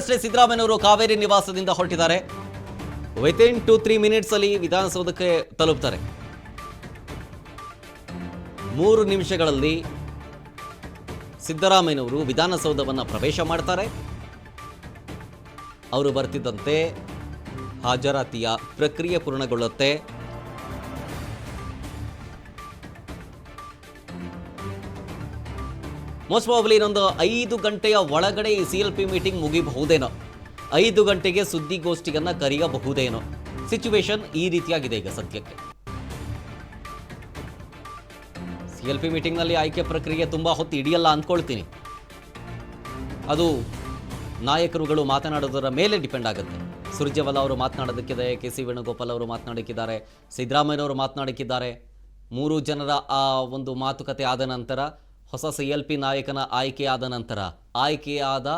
ಈಗಷ್ಟೇ ಸಿದ್ದರಾಮಯ್ಯನವರು ಕಾವೇರಿ ನಿವಾಸದಿಂದ ಹೊರಟಿದ್ದಾರೆ. ವಿತಿನ್ 2-3 ಮಿನಿಟ್ಸ್ ಅಲ್ಲಿ ವಿಧಾನಸೌಧಕ್ಕೆ ತಲುಪ್ತಾರೆ. 3 ನಿಮಿಷಗಳಲ್ಲಿ ಸಿದ್ದರಾಮಯ್ಯನವರು ವಿಧಾನಸೌಧವನ್ನು ಪ್ರವೇಶ ಮಾಡ್ತಾರೆ. ಅವರು ಬರ್ತಿದ್ದಂತೆ ಹಾಜರಾತಿಯ ಪ್ರಕ್ರಿಯೆ ಪೂರ್ಣಗೊಳ್ಳುತ್ತೆ. ಮೋಸ್ಟ್ ಪ್ರಾಬಬ್ಲಿ ಇನ್ನೊಂದು 5 ಗಂಟೆಯ ಒಳಗಡೆ ಈ CLP ಮೀಟಿಂಗ್ ಮುಗಿಬಹುದೇನೋ. 5 ಗಂಟೆಗೆ ಸುದ್ದಿಗೋಷ್ಠಿಯನ್ನು ಕರೆಯಬಹುದೇನೋ. ಸಿಚುವೇಶನ್ ಈ ರೀತಿಯಾಗಿದೆ ಈಗ ಸದ್ಯಕ್ಕೆ. CLP ಮೀಟಿಂಗ್ನಲ್ಲಿ ಆಯ್ಕೆ ಪ್ರಕ್ರಿಯೆ ತುಂಬ ಹೊತ್ತು ಹಿಡಿಯಲ್ಲ ಅಂದ್ಕೊಳ್ತೀನಿ. ಅದು ನಾಯಕರುಗಳು ಮಾತನಾಡೋದರ ಮೇಲೆ ಡಿಪೆಂಡ್ ಆಗುತ್ತೆ. ಸುರ್ಜೇವಾಲಾ ಅವರು ಮಾತನಾಡೋದಕ್ಕಿದೆ, KC ವೇಣುಗೋಪಾಲ್ ಅವರು ಮಾತನಾಡೋಕ್ಕಿದ್ದಾರೆ, ಸಿದ್ದರಾಮಯ್ಯನವರು ಮಾತನಾಡೋಕ್ಕಿದ್ದಾರೆ. 3 ಜನರ ಆ ಒಂದು ಮಾತುಕತೆ ಆದ ನಂತರ, ಹೊಸ CLP ನಾಯಕನ ಆಯ್ಕೆಯಾದ ನಂತರ ಆಯ್ಕೆಯಾದ